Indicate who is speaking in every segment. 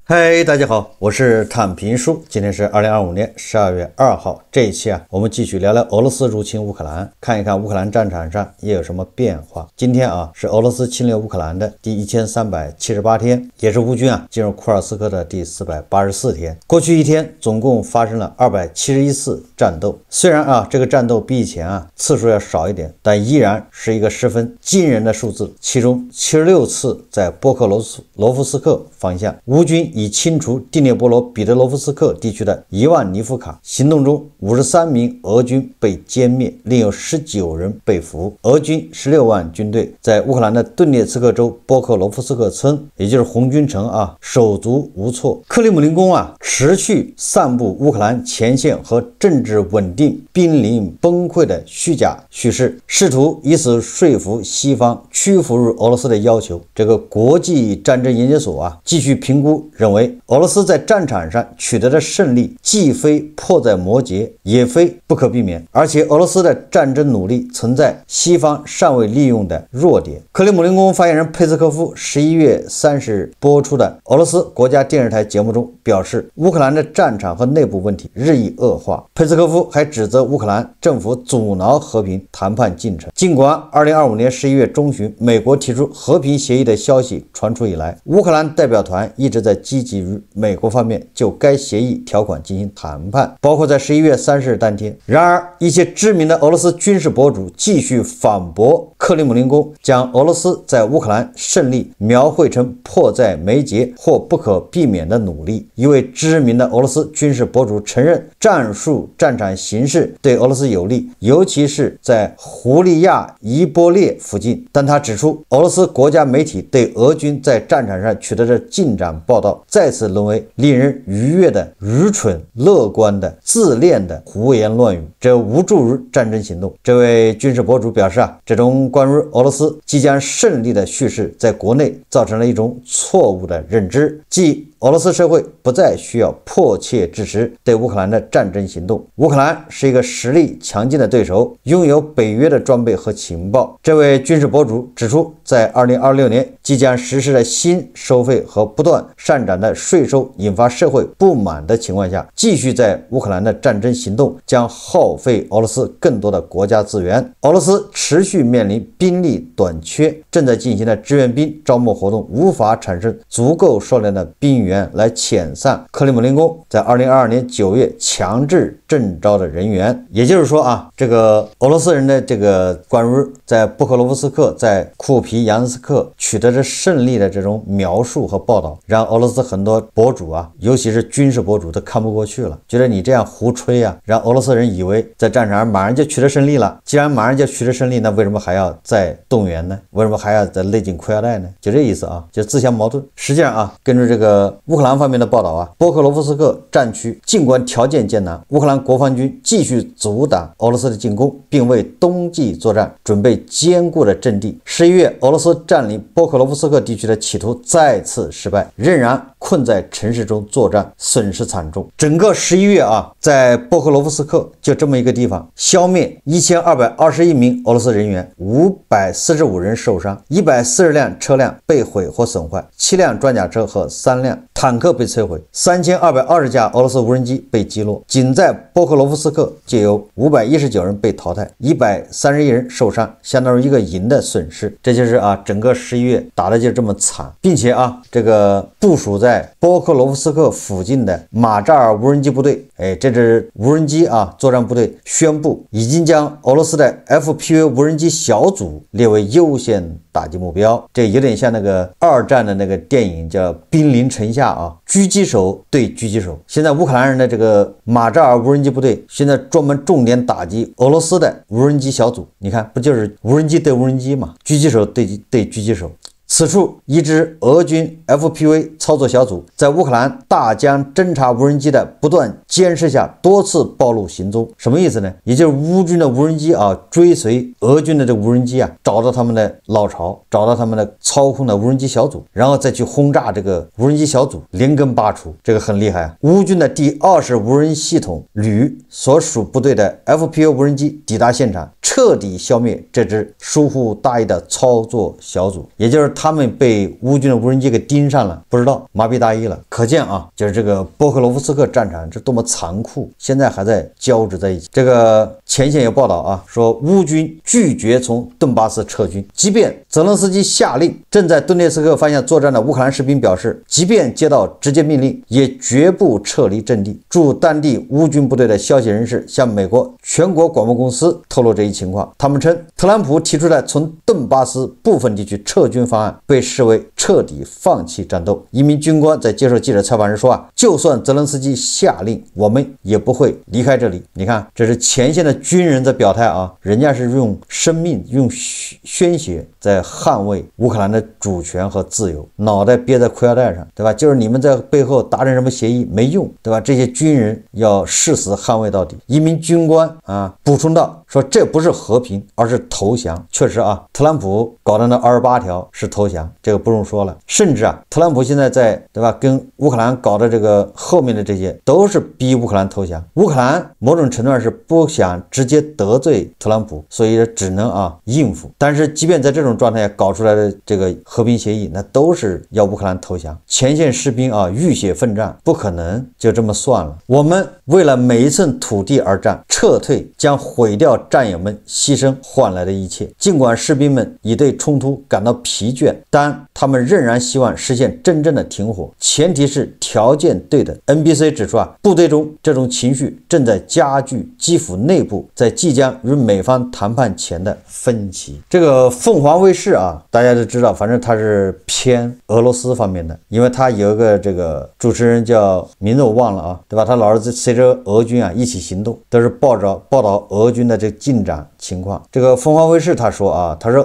Speaker 1: 嗨，大家好，我是躺平叔。今天是2025年12月2号。这一期我们继续聊聊俄罗斯入侵乌克兰，看一看乌克兰战场上也有什么变化。今天是俄罗斯侵略乌克兰的第1378天，也是乌军进入库尔斯克的第484天。过去一天总共发生了271次战斗。虽然这个战斗比以前次数要少一点，但依然是一个十分惊人的数字。其中76次在波克罗夫斯克方向，乌军已清除第聂伯罗彼得罗夫斯克地区的伊万尼夫卡。行动中53名俄军被歼灭，另有19人被俘。俄军16万军队在乌克兰的顿涅茨克州波克罗夫斯克村，也就是红军城手足无措。克里姆林宫持续散布乌克兰前线和政治稳定濒临崩溃的虚假叙事，试图以此说服西方屈服于俄罗斯的要求。这个国际战争研究所继续评估认为，俄罗斯在战场上取得的胜利既非迫在眉睫，也非不可避免，而且俄罗斯的战争努力存在西方尚未利用的弱点。克里姆林宫发言人佩斯科夫11月30日播出的俄罗斯国家电视台节目中表示，乌克兰的战场和内部问题日益恶化。佩斯科夫还指责乌克兰政府阻挠和平谈判进程。尽管2025年11月中旬美国提出和平协议的消息传出以来，乌克兰代表团一直在积极与美国方面就该协议条款进行谈判，包括在11月30日当天。然而，一些知名的俄罗斯军事博主继续反驳克里姆林宫将俄罗斯在乌克兰胜利描绘成迫在眉睫或不可避免的努力。一位知名的俄罗斯军事博主承认战场形势对俄罗斯有利，尤其是在胡利亚伊波列附近，但他指出，俄罗斯国家媒体对俄军在战场上取得的进展报道再次沦为令人愉悦的愚蠢、乐观的、自恋的胡言乱语，这无助于战争行动。这位军事博主表示这种关于俄罗斯即将胜利的叙事在国内造成了一种错误的认知，即俄罗斯社会不再需要迫切支持对乌克兰的战争行动。乌克兰是一个实力强劲的对手，拥有北约的装备和情报。这位军事博主指出，在2026年即将实施的新收费和不断上涨的税收引发社会不满的情况下，继续在乌克兰的战争行动将耗费俄罗斯更多的国家资源。俄罗斯持续面临兵力短缺，正在进行的志愿兵招募活动无法产生足够数量的兵员来遣散克里姆林宫在2022年9月强制征召的人员。也就是说这个俄罗斯人的这个关于在布克罗夫斯克、在库皮扬斯克取得的胜利的这种描述和报道，让俄罗斯很多博主尤其是军事博主都看不过去了，觉得你这样胡吹让俄罗斯人以为在战场上马上就取得胜利了。既然马上就取得胜利，那为什么还要再动员呢？为什么还要再勒紧裤腰带呢？就这意思就自相矛盾。实际上根据这个乌克兰方面的报道波克罗夫斯克战区尽管条件艰难，乌克兰国防军继续阻挡俄罗斯的进攻，并为冬季作战准备坚固的阵地。11月，俄罗斯占领波克罗夫斯克地区的企图再次失败，仍然困在城市中作战，损失惨重。整个11月在波克罗夫斯克就这么一个地方，消灭1221名俄罗斯人员，545人受伤，140辆车辆被毁或损坏，7辆装甲车和3辆坦克被摧毁，3220架俄罗斯无人机被击落。仅在波克罗夫斯克就有519人被淘汰，131人受伤，相当于一个营的损失。这就是整个11月打的就这么惨，并且这个部署在波克罗夫斯克附近的马扎尔无人机部队，这支无人机作战部队宣布已经将俄罗斯的 FPV 无人机小组列为优先打击目标。这有点像那个二战的那个电影叫《兵临城下》狙击手对狙击手。现在乌克兰人的这个马扎尔无人机部队现在专门重点打击俄罗斯的无人机小组，你看不就是无人机对无人机嘛，狙击手对狙击手。此处一支俄军 FPV 操作小组在乌克兰大疆侦察无人机的不断监视下多次暴露行踪。什么意思呢？也就是乌军的无人机追随俄军的这无人机找到他们的老巢，找到他们的操控的无人机小组，然后再去轰炸这个无人机小组，连根拔除，这个很厉害乌军的第20无人系统旅所属部队的 FPV 无人机抵达现场，彻底消灭这支疏忽大意的操作小组，也就是他们被乌军的无人机给盯上了，不知道，麻痹大意了。可见啊，就是这个波克罗夫斯克战场这多么残酷，现在还在交织在一起。这个前线有报道啊，说乌军拒绝从顿巴斯撤军，即便泽连斯基下令，正在顿涅茨克方向作战的乌克兰士兵表示，即便接到直接命令，也绝不撤离阵地。驻当地乌军部队的消息人士向美国全国广播公司透露这一情况，他们称，特朗普提出的从顿巴斯部分地区撤军方案被视为彻底放弃战斗。一名军官在接受记者采访时说啊，就算泽连斯基下令，我们也不会离开这里。你看，这是前线的军人的表态啊，人家是用生命、用鲜血在捍卫乌克兰的主权和自由，脑袋憋在裤腰带上，对吧？就是你们在背后达成什么协议没用，对吧？这些军人要誓死捍卫到底。一名军官啊补充道说，这不是和平，而是投降。确实啊，特朗普搞的那28条是投降，这个不用说了。甚至啊，特朗普现在在，对吧，跟乌克兰搞的这个后面的这些都是逼乌克兰投降。乌克兰某种程度上是不想直接得罪特朗普，所以只能应付。但是即便在这种状态下搞出来的这个和平协议，那都是要乌克兰投降。前线士兵浴血奋战，不可能就这么算了。我们为了每一寸土地而战，撤退将毁掉战友们牺牲换来的一切。尽管士兵们已对冲突感到疲倦，但他们仍然希望实现真正的停火，前提是条件对等。NBC 指出部队中这种情绪正在加剧基辅内部在即将与美方谈判前的分歧。这个凤凰卫视大家都知道，反正它是偏俄罗斯方面的，因为它有一个这个主持人叫名字我忘了对吧？他老是随着俄军一起行动，都是报道俄军的这进展情况。这个凤凰卫视他说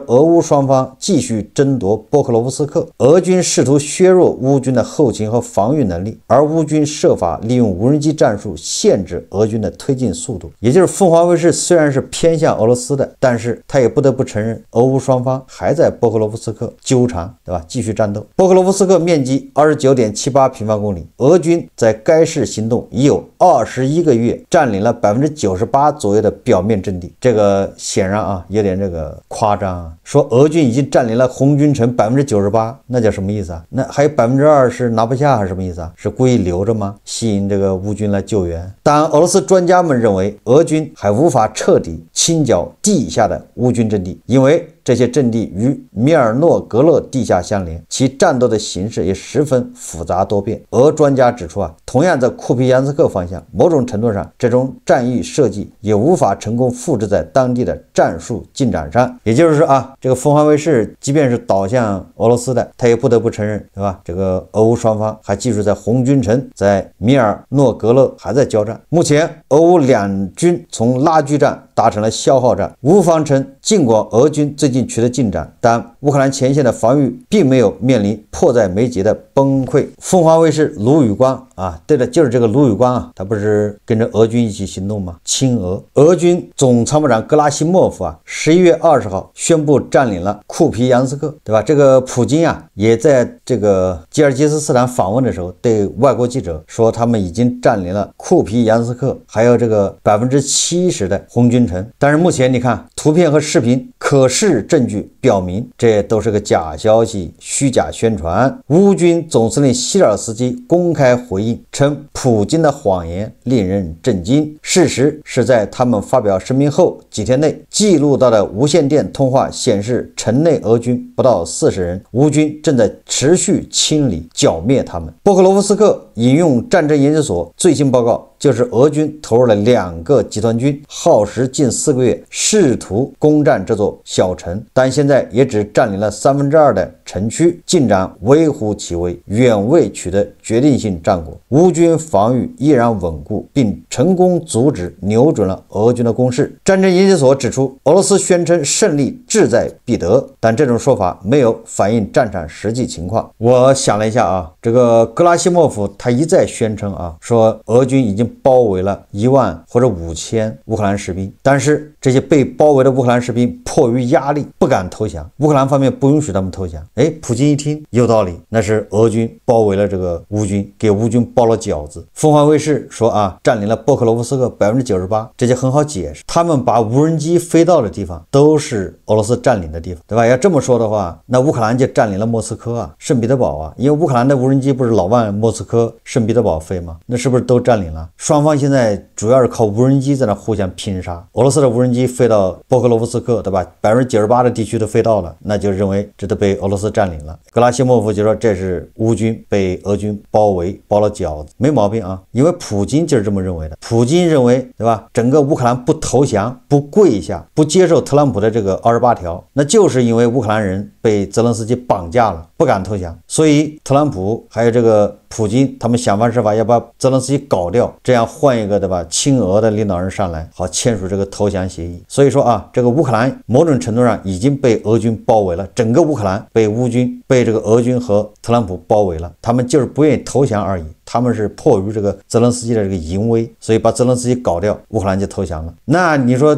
Speaker 1: 俄乌双方继续争夺波克罗夫斯克，俄军试图削弱乌军的后勤和防御能力，而乌军设法利用无人机战术限制俄军的推进速度。也就是凤凰卫视虽然是偏向俄罗斯的，但是他也不得不承认，俄乌双方还在波克罗夫斯克纠缠，对吧？继续战斗。波克罗夫斯克面积 29.78 平方公里，俄军在该市行动已有21个月，占领了 98% 左右的表面阵地。这个显然有点这个夸张说俄军已经占领了红军城 98%， 那叫什么意思那还有 2% 是拿不下还是什么意思是故意留着吗？吸引这个乌军来救援。当俄罗斯专家们认为俄军还无法彻底清剿地下的乌军阵地，因为这些阵地与米尔诺格勒地下相连，其战斗的形式也十分复杂多变。俄专家指出同样在库皮扬斯克方向，某种程度上这种战役设计也无法成功复制在当地的战术进展上。也就是说这个凤凰卫视即便是倒向俄罗斯的，他也不得不承认，对吧？这个俄乌双方还继续在红军城、在米尔诺格勒还在交战。目前俄乌两军从拉锯战达成了消耗战。乌方称，尽管俄军最近取得进展，但乌克兰前线的防御并没有面临迫在眉睫的崩溃。凤凰卫视卢宇光对了，就是这个卢宇光他不是跟着俄军一起行动吗？亲俄。俄军总参谋长格拉西莫夫11月20号宣布占领了库皮扬斯克，对吧？这个普京也在这个吉尔吉斯斯坦访问的时候对外国记者说，他们已经占领了库皮扬斯克还有这个 70% 的红军城。但是目前你看图片和视频可视证据表明，这都是个假消息、虚假宣传。乌军总司令希尔斯基公开回应称，普京的谎言令人震惊。事实是在他们发表声明后几天内，记录到的无线电通话显示，城内俄军不到40人，乌军正在持续清理、剿灭他们。波克罗夫斯克引用战争研究所最新报告，就是俄军投入了2个集团军，耗时近4个月，试图攻占这座小城，但现在也只占领了2/3的城区，进展微乎其微，远未取得决定性战果。乌军防御依然稳固，并成功阻止、扭准了俄军的攻势。战争研究所指出，俄罗斯宣称胜利志在必得，但这种说法没有反映战场实际情况。我想了一下这个格拉西莫夫他一再宣称说俄军已经包围了1万或者5000乌克兰士兵，但是这些被包围的乌克兰士兵迫于压力不敢投降，乌克兰方面不允许他们投降。哎，普京一听有道理，那是俄军包围了这个乌军，给乌军包了饺子。凤凰卫视说啊，占领了波克罗夫斯克98%，这就很好解释，他们把无人机飞到的地方都是俄罗斯占领的地方，对吧？要这么说的话，那乌克兰就占领了莫斯科啊、圣彼得堡啊，因为乌克兰的无人机不是老往莫斯科、圣彼得堡飞吗？那是不是都占领了？双方现在主要是靠无人机在那互相拼杀。俄罗斯的无人机飞到波克罗夫斯克，对吧？98%的地区都飞到了，那就认为这都被俄罗斯占领了。格拉西莫夫就说这是乌军被俄军包围，包了饺子，没毛病啊，因为普京就是这么认为的。普京认为，对吧？整个乌克兰不投降、不跪下、不接受特朗普的这个28条，那就是因为乌克兰人被泽连斯基绑架了，不敢投降，所以特朗普还有这个普京，他们想方设法要把泽连斯基搞掉，这样换一个，对吧？亲俄的领导人上来，好签署这个投降协议。所以说啊，这个乌克兰某种程度上已经被俄军包围了，整个乌克兰被乌军、被这个俄军和特朗普包围了，他们就是不愿意投降而已。他们是迫于这个泽连斯基的这个淫威，所以把泽连斯基搞掉，乌克兰就投降了。那你说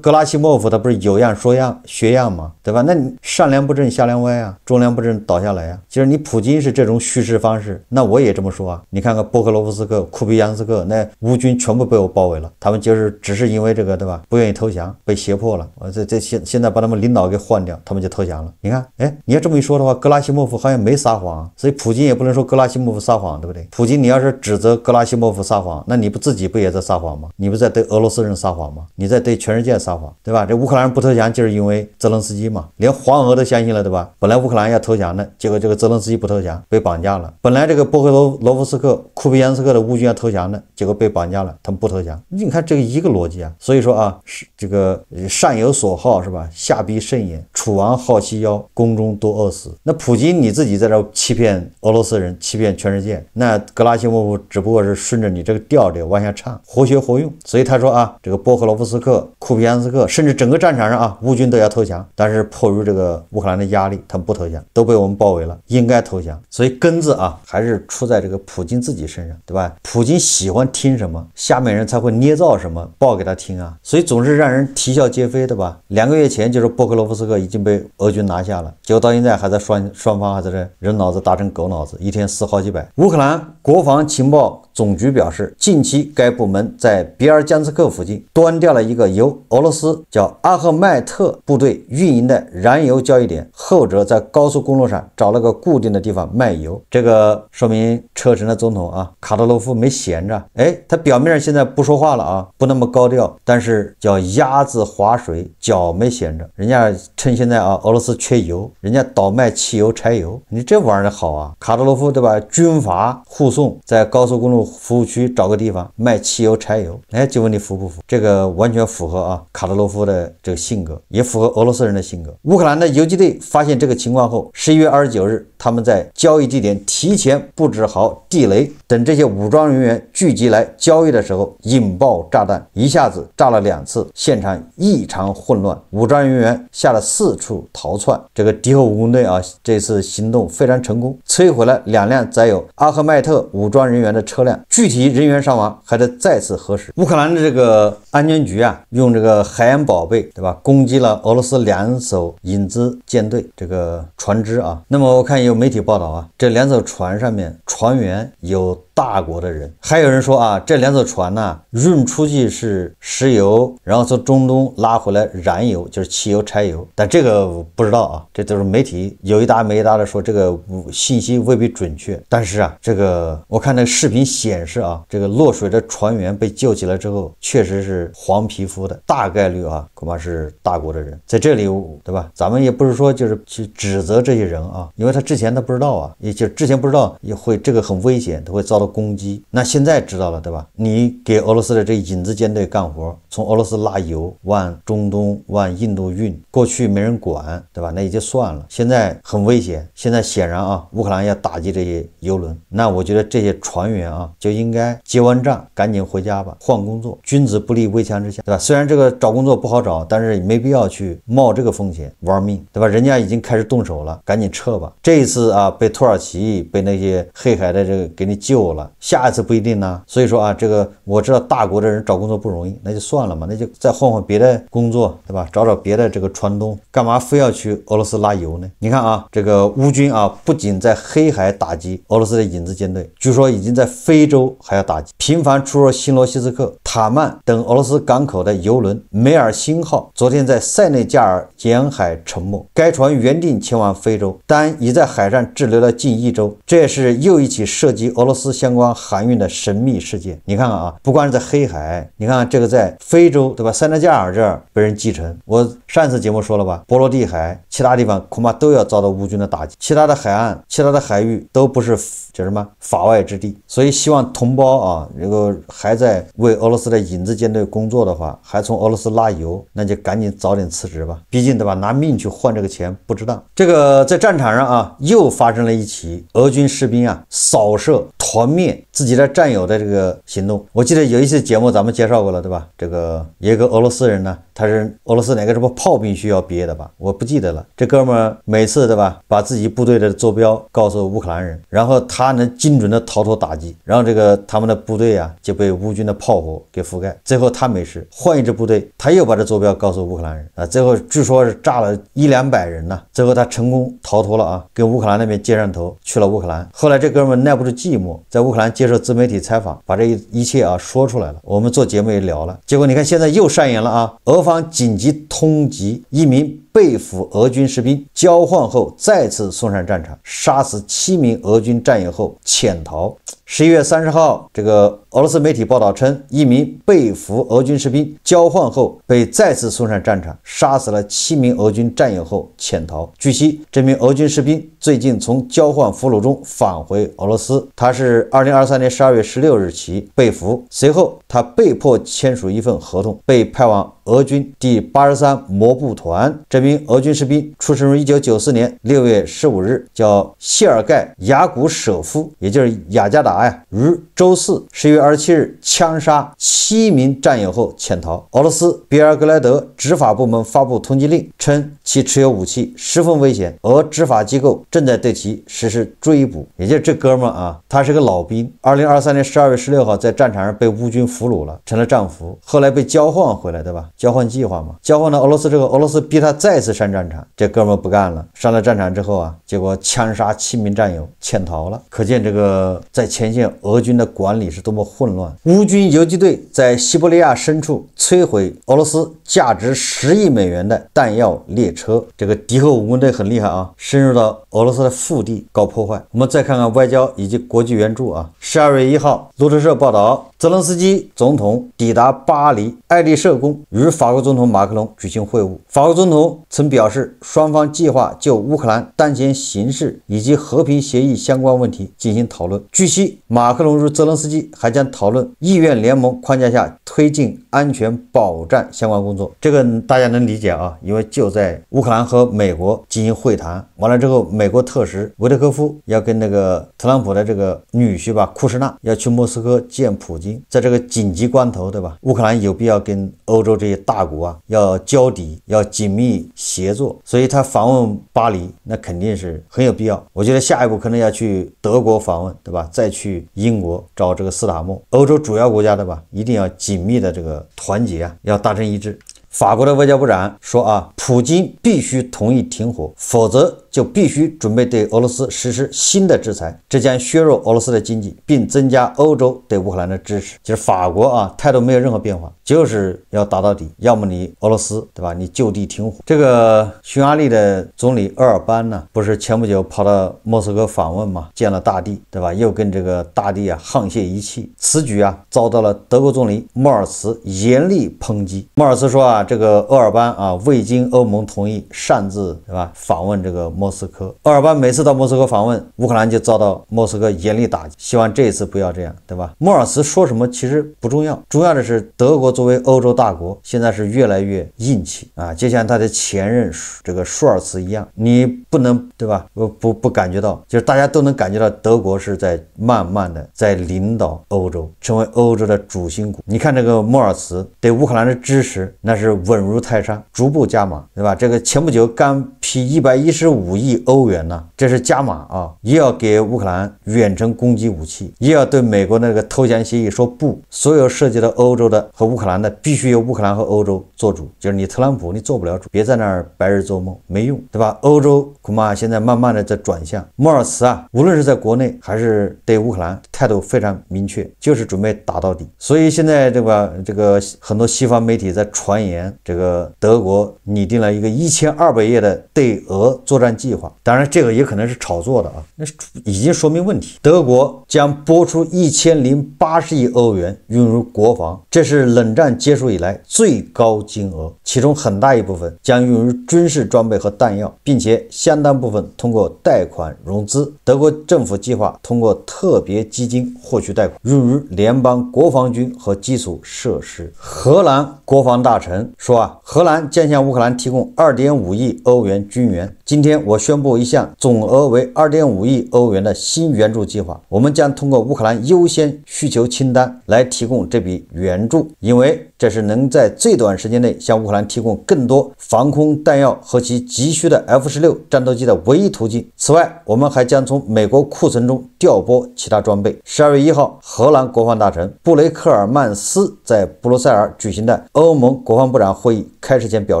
Speaker 1: 格拉西莫夫他不是有样说样学样吗？对吧？那你上梁不正下梁歪啊，中梁不正倒下来啊。就是你普京是这种叙事方式，那我也这么说啊。你看看波克罗夫斯克、库皮扬斯克，那乌军全部被我包围了，他们就是只是因为这个，对吧？不愿意投降，被胁迫了。我现在把他们领导给换掉，他们就投降了。你看，哎，你要这么一说的话，格拉西莫夫好像没撒谎，所以普京也不能说格拉西莫夫撒谎，对不对？普京你要是指责格拉西莫夫撒谎，那你不自己不也在撒谎吗？你不在对俄罗斯人撒谎吗？你在对全世界撒谎，对吧？这乌克兰人不投降就是因为泽连斯基嘛，连黄俄都相信了，对吧？本来乌克兰要投降的，结果这个泽连斯基不投降，被绑架了。本来这个波克罗夫斯克、库皮扬斯克的乌军要投降的，结果被绑架了，他们不投降。你看这个一个逻辑啊。所以说啊，是这个上有所好是吧？下必甚焉，楚王好其腰，宫中多饿死。那普京你自己在这欺骗俄罗斯人，欺骗全世界，那格拉西莫夫只不过是顺着你这个调往下唱，活学活用。所以他说啊，这个波克罗夫斯克、库皮扬斯克，甚至整个战场上啊，乌军都要投降，但是迫于这个乌克兰的压力，他们不投降，都被我们包围了，应该投降。所以根子啊，还是出在这个普京自己身上，对吧？普京喜欢听什么，下面人才会捏造什么报给他听啊，所以总是让人啼笑皆非，对吧？2个月前就是波克罗夫斯克已经被俄军拿下了，结果到现在还在双方还在这人脑子打成狗脑子，一天死好几百。乌克兰国防情报总局表示，近期该部门在比尔江斯克附近端掉了一个由俄罗斯叫阿赫迈特部队运营的燃油交易点，后者在高速公路上找了个固定的地方卖油。这个说明车臣的总统啊，卡德罗夫没闲着，哎，他表面上现在不说话了啊，不那么高调，但是叫鸭子划水，脚没闲着。人家趁现在啊，俄罗斯缺油，人家倒卖汽油、柴油，你这玩意儿好啊，卡德罗夫对吧？军阀护送，在高速公路服务区找个地方卖汽油、柴油，哎，就问你服不服？这个完全符合啊卡德罗夫的这个性格，也符合俄罗斯人的性格。乌克兰的游击队发现这个情况后，11月29日，他们在交易地点提前布置好地雷，等这些武装人员聚集来交易的时候，引爆炸弹，一下子炸了2次，现场异常混乱，武装人员吓得四处逃窜。这个敌后武工队啊，这次行动非常成功，摧毁了2辆载有阿赫迈特武装人员的车辆，具体人员伤亡还得再次核实。乌克兰的这个安全局啊，用这个海洋宝贝，对吧，攻击了俄罗斯2艘影子舰队这个船只啊。那么我看有媒体报道啊，这2艘船上面船员有大国的人，还有人说啊，这2艘船呢，运出去是石油，然后从中东拉回来燃油，就是汽油、柴油，但这个不知道啊，这都是媒体有一搭没一搭的说，这个信息未必准确。但是啊，这个我看那个视频显示啊，这个落水的船员被救起来之后，确实是黄皮肤的，大概率啊，恐怕是大国的人。在这里，对吧？咱们也不是说就是去指责这些人啊，因为他之前他不知道啊，也就之前不知道也会这个很危险，他会遭到攻击。那现在知道了，对吧？你给俄罗斯的这影子舰队干活，从俄罗斯拉油往中东、往印度运，过去没人管，对吧？那也就算了，现在很危险。现在显然啊，乌克兰要打击这些油轮，那我觉得这些船员啊，就应该结完账赶紧回家吧，换工作。君子不立危墙之下，对吧？虽然这个找工作不好找，但是没必要去冒这个风险玩命，对吧？人家已经开始动手了，赶紧撤吧。这一次啊被土耳其被那些黑海的这个给你救了，下一次不一定呢。所以说啊，这个我知道大国的人找工作不容易，那就算了嘛，那就再换换别的工作，对吧？找找别的这个船东，干嘛非要去俄罗斯拉油呢？你看啊，这个乌军啊，不仅在黑海打击俄罗斯的影子舰队，据说已经在非洲还要打击，频繁出入新罗西斯克、塔曼等俄罗斯港口的油轮梅尔辛号昨天在塞内加尔沿海沉没，该船原定前往非洲，但已在海上滞留了近1周，这也是又一起涉及俄罗斯相关航运的神秘事件。你看看啊，不光是在黑海，你看看这个在非洲，对吧？塞内加尔这儿被人击沉，我上次节目说了吧，波罗的海其他地方恐怕都要遭到乌军的打击，其他的海岸、其他的海域都不是叫什么法外之地。所以希望同胞啊，如果还在为俄罗斯的影子舰队工作的话，还从俄罗斯拉油，那就赶紧早点辞职吧，毕竟对吧，拿命去换这个钱不值当。这个在战场上啊，又发生了一起俄军士兵啊扫射团灭自己的战友的这个行动。我记得有一次节目咱们介绍过了，对吧？这个有一个俄罗斯人呢，他是俄罗斯哪个什么炮兵需要毕业的吧，我不记得了。这哥们儿每次对吧，把自己部队的坐标告诉乌克兰人，然后他能精准的逃脱打击，然后这个他们的部队啊就被乌军的炮火给覆盖，最后他没事，换一支部队他又把这坐标告诉乌克兰人啊，最后据说是炸了100-200人呢，最后他成功逃脱了啊，跟乌克兰那边接上头去了乌克兰。后来这哥们儿耐不住寂寞，在乌克兰接受自媒体采访，把这一切啊说出来了，我们做节目也聊了。结果你看现在又上演了啊，俄方紧急通缉一名被俘俄军士兵，交换后再次送上战场，杀死7名俄军战友后潜逃。11月30号，这个俄罗斯媒体报道称，一名被俘俄军士兵交换后被再次送上战场，杀死了7名俄军战友后潜逃。据悉，这名俄军士兵最近从交换俘虏中返回俄罗斯，他是2023年12月16日起被俘，随后他被迫签署一份合同，被派往俄军第83摩步团。这名俄军士兵出生于1994年6月15日，叫谢尔盖·雅古舍夫，也就是雅加达呀，于周四11月27日枪杀7名战友后潜逃。俄罗斯别尔格莱德执法部门发布通缉令，称其持有武器十分危险，俄执法机构正在对其实施追捕。也就是这哥们啊，他是个老兵，2023年12月16号在战场上被乌军俘虏了，成了战俘，后来被交换回来，对吧？交换计划嘛，交换到俄罗斯之后，俄罗斯逼他再次上战场，这哥们不干了，上了战场之后啊，结果枪杀7名战友，潜逃了。可见这个在前线俄军的管理是多么混乱。乌军游击队在西伯利亚深处摧毁俄罗斯价值10亿美元的弹药列车，这个敌后武工队很厉害啊，深入到俄罗斯的腹地搞破坏。我们再看看外交以及国际援助啊。12月1号，路透社报道，泽连斯基总统抵达巴黎爱丽舍宫，与法国总统马克龙举行会晤。法国总统曾表示，双方计划就乌克兰当前形势以及和平协议相关问题进行讨论。据悉，马克龙与泽连斯基还将讨论意愿联盟框架下推进安全保障相关工作。这个大家能理解啊，因为就在乌克兰和美国进行会谈完了之后，美国特使维特科夫要跟那个特朗普的这个女婿吧，库什纳要去莫斯科见普京。在这个紧急关头，对吧？乌克兰有必要跟欧洲这些大国啊要交底，要紧密协作，所以他访问巴黎，那肯定是很有必要。我觉得下一步可能要去德国访问，对吧？再去英国找这个斯塔默，欧洲主要国家，对吧？一定要紧密的这个团结啊，要达成一致。法国的外交部长说啊，普京必须同意停火，否则就必须准备对俄罗斯实施新的制裁，这将削弱俄罗斯的经济，并增加欧洲对乌克兰的支持。其实法国啊态度没有任何变化，就是要打到底，要么你俄罗斯，对吧？你就地停火。这个匈牙利的总理鄂尔班呢，不是前不久跑到莫斯科访问嘛，见了大帝，对吧？又跟这个大帝啊沆瀣一气，此举啊遭到了德国总理莫尔茨严厉抨击。莫尔茨说啊，这个鄂尔班啊未经欧盟同意擅自，对吧？访问这个莫斯科。鄂尔班每次到莫斯科访问，乌克兰就遭到莫斯科严厉打击，希望这一次不要这样，对吧？莫尔茨说什么其实不重要，重要的是德国作为欧洲大国，现在是越来越硬气啊，就像他的前任这个舒尔茨一样，你不能，对吧？不感觉到，就是大家都能感觉到德国是在慢慢的在领导欧洲，成为欧洲的主心骨。你看这个莫尔茨对乌克兰的支持，那是稳如泰山，逐步加码。对吧？这个前不久刚批115亿欧元呢，这是加码啊，也要给乌克兰远程攻击武器，也要对美国那个投降协议说不，所有涉及到欧洲的和乌克兰的，必须由乌克兰和欧洲做主，就是你特朗普你做不了主，别在那儿白日做梦，没用，对吧？欧洲恐怕现在慢慢的在转向，莫尔茨啊，无论是在国内还是对乌克兰态度非常明确，就是准备打到底。所以现在对吧？这个很多西方媒体在传言，这个德国拟定了一个1200页的对俄作战计划，当然这个也可能是炒作的啊，那已经说明问题。德国将拨出1080亿欧元用入国防，这是冷战结束以来最高金额，其中很大一部分将用于军事装备和弹药，并且相当部分通过贷款融资。德国政府计划通过特别基金获取贷款，用于联邦国防军和基础设施。荷兰国防大臣说啊，荷兰将向乌克兰提供2.5亿欧元军援。今天我宣布一项总额为2.5亿欧元的新援助计划，我们将通过乌克兰优先需求清单来提供这笔援助，因为这是能在最短时间内向乌克兰提供更多防空弹药和其急需的 F-16战斗机的唯一途径。此外，我们还将从美国库存中调拨其他装备。12月1号，荷兰国防大臣布雷克尔曼斯在布鲁塞尔举行的欧盟国防部长会议开始前表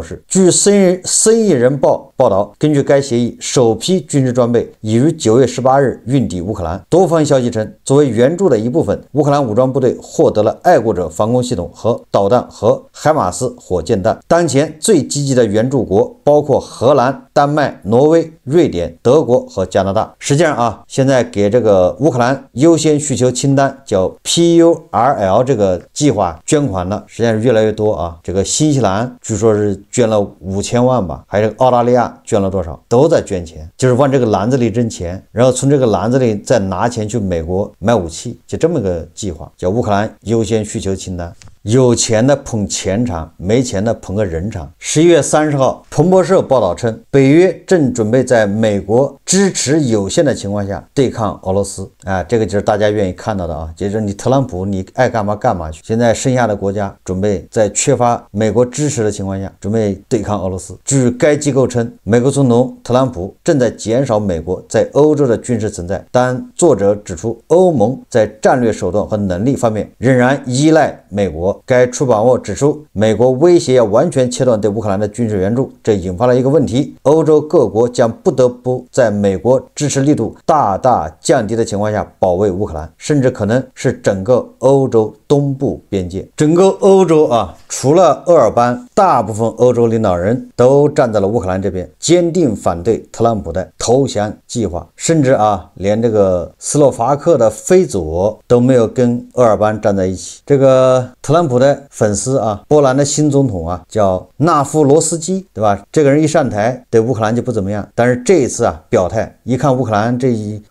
Speaker 1: 示，据生意人报道，根据该协议，首批军事装备已于9月18日运抵乌克兰。多方消息称，作为援助的一部分，乌克兰武装部队获得了爱国者防空系统和导弹和海马斯火箭弹。当前最积极的援助国包括荷兰、丹麦、挪威、瑞典、德国和加拿大。实际上啊，现在给这个乌克兰优先需求清单叫 PURL 这个计划捐款了，实际上越来越多啊。这个新西兰据说是捐了5000万吧，还有澳大利亚捐了多少，都在捐钱，就是往这个篮子里扔钱，然后从这个篮子里再拿钱去美国买武器，就这么个计划，叫乌克兰优先需求清单。有钱的捧钱场，没钱的捧个人场。11月30号，彭博社报道称，北约正准备在美国支持有限的情况下对抗俄罗斯。这个就是大家愿意看到的啊，就是你特朗普你爱干嘛干嘛去。现在剩下的国家准备在缺乏美国支持的情况下，准备对抗俄罗斯。据该机构称，美国总统特朗普正在减少美国在欧洲的军事存在，但作者指出，欧盟在战略手段和能力方面仍然依赖美国。该出版物指出，美国威胁要完全切断对乌克兰的军事援助，这引发了一个问题：欧洲各国将不得不在美国支持力度大大降低的情况下保卫乌克兰，甚至可能是整个欧洲东部边界。整个欧洲啊，除了鄂尔班，大部分欧洲领导人都站在了乌克兰这边，坚定反对特朗普的投降计划，甚至啊，连这个斯洛伐克的非左都没有跟鄂尔班站在一起。这个特朗普的粉丝啊，波兰的新总统啊，叫纳夫罗斯基，对吧？这个人一上台，对乌克兰就不怎么样，但是这一次啊，表态，一看乌克兰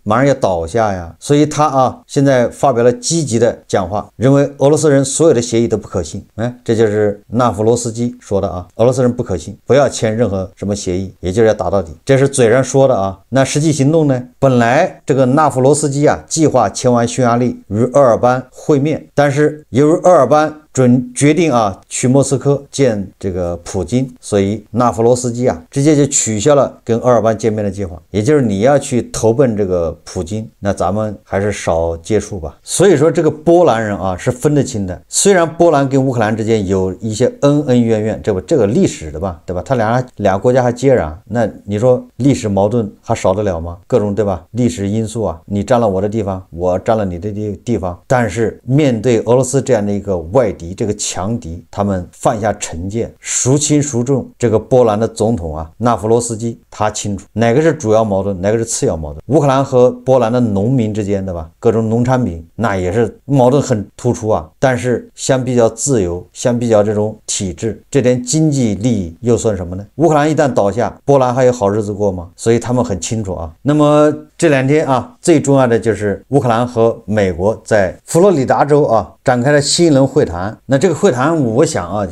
Speaker 1: 马上要倒下呀，所以他啊，现在发表了积极的讲话，认为俄罗斯人所有的协议都不可信。这就是纳夫罗斯基说的啊，俄罗斯人不可信，不要签任何什么协议，也就是要打到底。这是嘴上说的啊，那实际行动呢？本来这个纳夫罗斯基啊，计划前往匈牙利与鄂尔班会面，但是由于鄂尔班决定啊去莫斯科见这个普京，所以纳夫罗斯基啊直接就取消了跟鄂尔班见面的计划。也就是你要去投奔这个普京，那咱们还是少接触吧。所以说这个波兰人啊是分得清的，虽然波兰跟乌克兰之间有一些恩恩怨怨，这个历史的吧，对吧？他俩国家还接壤，那你说历史矛盾还少得了吗？各种对吧？历史因素啊，你占了我的地方，我占了你的地方，但是面对俄罗斯这样的一个外敌，这个强敌，他们犯下成见，孰轻孰重。这个波兰的总统啊，纳夫罗斯基他清楚哪个是主要矛盾，哪个是次要矛盾。乌克兰和波兰的农民之间，对吧？各种农产品，那也是矛盾很突出啊。但是相比较自由，相比较这种体制，这点经济利益又算什么呢？乌克兰一旦倒下，波兰还有好日子过吗？所以他们很清楚啊。那么这两天啊，最重要的就是乌克兰和美国在佛罗里达州啊展开了新一轮会谈。那这个会谈，我想啊，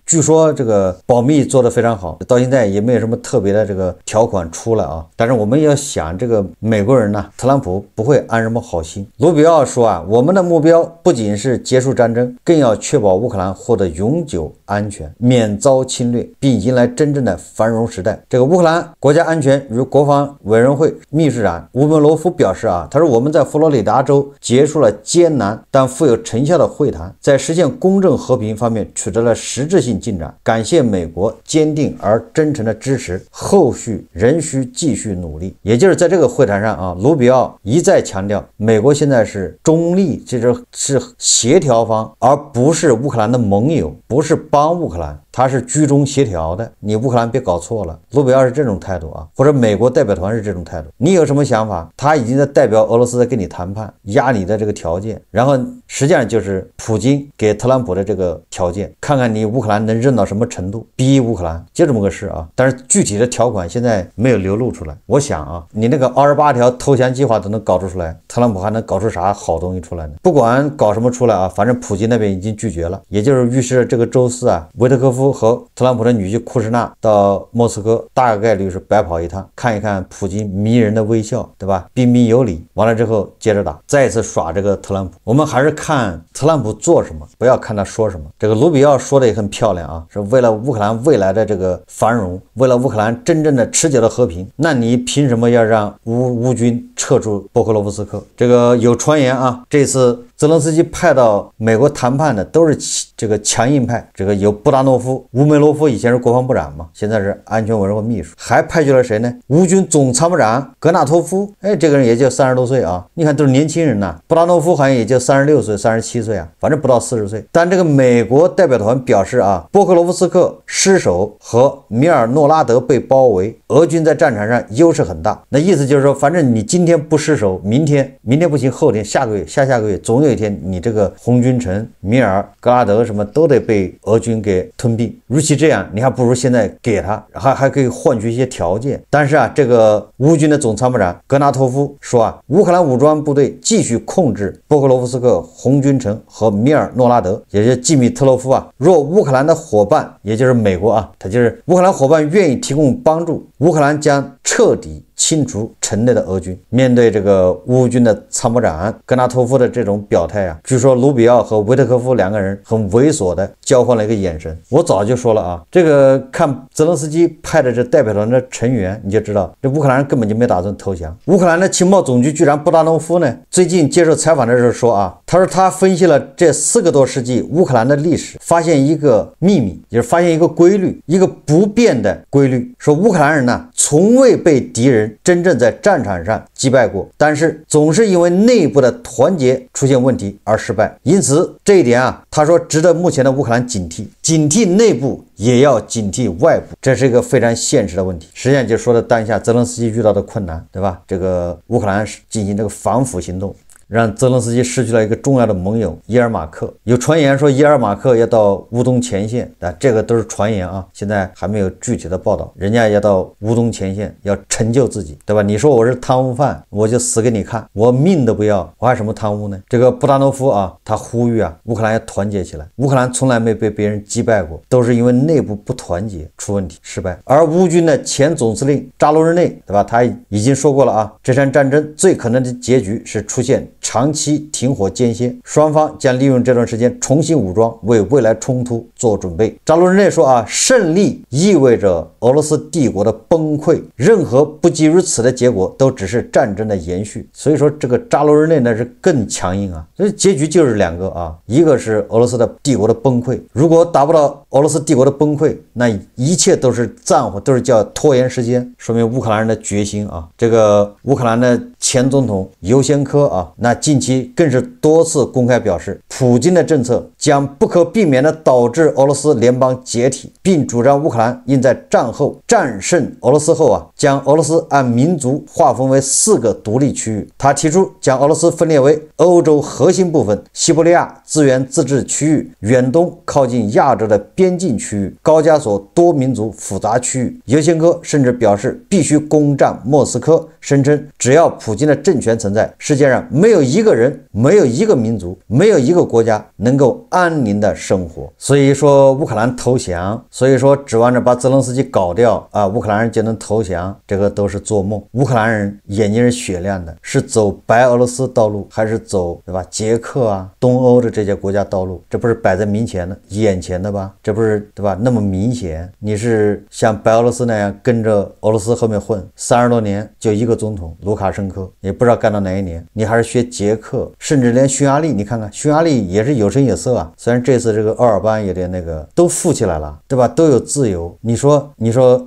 Speaker 1: 据说这个保密做得非常好，到现在也没有什么特别的这个条款出来啊。但是我们要想，这个美国人呢，特朗普不会安什么好心。卢比奥说啊，我们的目标不仅是结束战争，更要确保乌克兰获得永久安全，免遭侵略，并迎来真正的繁荣时代。这个乌克兰国家安全与国防委员会秘书长乌梅罗夫表示啊，他说我们在佛罗里达州结束了艰难但富有成效的会谈，在实现公正和平方面取得了实质性进展，感谢美国坚定而真诚的支持，后续仍需继续努力。也就是在这个会谈上啊，卢比奥一再强调，美国现在是中立，是协调方，而不是乌克兰的盟友，不是帮乌克兰，他是居中协调的。你乌克兰别搞错了，卢比奥是这种态度啊，或者美国代表团是这种态度。你有什么想法？他已经在代表俄罗斯在跟你谈判，压你的这个条件，然后实际上就是普京给特朗普的这个条件，看看你乌克兰能认到什么程度，逼乌克兰，就这么个事啊。但是具体的条款现在没有流露出来。我想啊，你那个28条投降计划都能搞出来，特朗普还能搞出啥好东西出来呢？不管搞什么出来啊，反正普京那边已经拒绝了，也就是预示这个周四啊，维特科夫和特朗普的女婿库什纳到莫斯科，大概率是白跑一趟，看一看普京迷人的微笑，对吧？彬彬有礼，完了之后接着打，再一次耍这个特朗普。我们还是看特朗普做什么，不要看他说什么。这个卢比奥说的也很漂亮啊，是为了乌克兰未来的这个繁荣，为了乌克兰真正的持久的和平，那你凭什么要让乌军撤出波克罗夫斯克？这个有传言啊，这次泽连斯基派到美国谈判的都是这个强硬派，这个有布达诺夫、乌梅罗夫，以前是国防部长嘛，现在是安全委员会秘书，还派去了谁呢？乌军总参谋长格纳托夫，这个人也就30多岁啊，你看都是年轻人呐。布达诺夫好像也就36岁、37岁啊，反正不到40岁。但这个美国代表团表示啊，波克罗夫斯克失守和米尔诺拉德被包围，俄军在战场上优势很大。那意思就是说，反正你今天不失守，明天不行，后天、下个月、下个月，总有一天你这个红军城、米尔、格拉德什么都得被俄军给吞并。与其这样，你还不如现在给他，还可以换取一些条件。但是啊，这个乌军的总参谋长格纳托夫说啊，乌克兰武装部队继续控制波克罗夫斯克红军城和米尔诺拉德，也就是季米特洛夫啊。若乌克兰的伙伴，也就是美国啊，他就是乌克兰伙伴愿意提供帮助，乌克兰将彻底清除城内的俄军。面对这个乌军的参谋长格纳托夫的这种表态啊，据说卢比奥和维特科夫两个人很猥琐的交换了一个眼神。我早就说了啊，这个看泽连斯基派的这代表团的成员，你就知道这乌克兰人根本就没打算投降。乌克兰的情报总局局长布达诺夫呢，最近接受采访的时候说啊，他说他分析了这4个多世纪乌克兰的历史，发现一个秘密，就是发现一个规律，一个不变的规律，说乌克兰人呢从未被敌人真正在战场上击败过，但是总是因为内部的团结出现问题而失败。因此这一点啊，他说值得目前的乌克兰警惕，警惕内部也要警惕外部，这是一个非常现实的问题。实际上就说的当下泽连斯基遇到的困难，对吧？这个乌克兰进行这个反腐行动，让泽连斯基失去了一个重要的盟友伊尔马克。有传言说伊尔马克要到乌东前线，但这个都是传言啊，现在还没有具体的报道。人家要到乌东前线，要成就自己，对吧？你说我是贪污犯，我就死给你看，我命都不要，我还什么贪污呢？这个布达诺夫啊，他呼吁啊，乌克兰要团结起来。乌克兰从来没被别人击败过，都是因为内部不团结出问题失败。而乌军的前总司令扎罗日内，对吧？他已经说过了啊，这场战争最可能的结局是出现长期停火间歇，双方将利用这段时间重新武装，为未来冲突做准备。扎罗日内说啊，胜利意味着俄罗斯帝国的崩溃，任何不及于此的结果都只是战争的延续。所以说这个扎罗日内呢是更强硬啊，所以结局就是2个啊，一个是俄罗斯的帝国的崩溃，如果达不到俄罗斯帝国的崩溃，那一切都是暂缓，都是叫拖延时间，说明乌克兰人的决心啊。这个乌克兰的前总统尤先科啊，那近期更是多次公开表示，普京的政策将不可避免地导致俄罗斯联邦解体，并主张乌克兰应在战后战胜俄罗斯后啊，将俄罗斯按民族划分为4个独立区域。他提出将俄罗斯分裂为欧洲核心部分、西伯利亚资源自治区域、远东靠近亚洲的边境区域、高加索多民族复杂区域。尤先科甚至表示必须攻占莫斯科，声称只要普京的政权存在，世界上没有有一个人，没有一个民族，没有一个国家能够安宁的生活。所以说乌克兰投降，所以说指望着把泽连斯基搞掉啊，乌克兰人就能投降，这个都是做梦。乌克兰人眼睛是雪亮的，是走白俄罗斯道路，还是走对吧捷克啊、东欧的这些国家道路，这不是摆在面前的、眼前的吧？这不是对吧？那么明显，你是像白俄罗斯那样跟着俄罗斯后面混30多年，就一个总统卢卡申科，也不知道干到哪一年。你还是学捷克，甚至连匈牙利，你看看匈牙利也是有声有色啊。虽然这次这个奥尔班有点那个都富起来了，对吧？都有自由。你说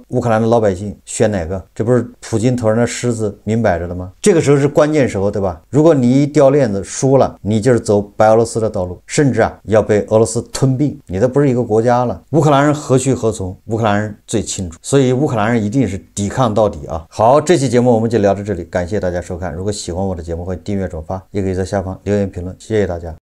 Speaker 1: 乌克兰的老百姓选哪个？这不是普京头上的虱子明摆着的吗？这个时候是关键时候，对吧？如果你一掉链子输了，你就是走白俄罗斯的道路，甚至要被俄罗斯吞并，你都不是一个国家了。乌克兰人何去何从？乌克兰人最清楚，所以乌克兰人一定是抵抗到底啊！好，这期节目我们就聊到这里，感谢大家收看。如果喜欢我的节目，欢迎订阅转发，也可以在下方留言评论，谢谢大家。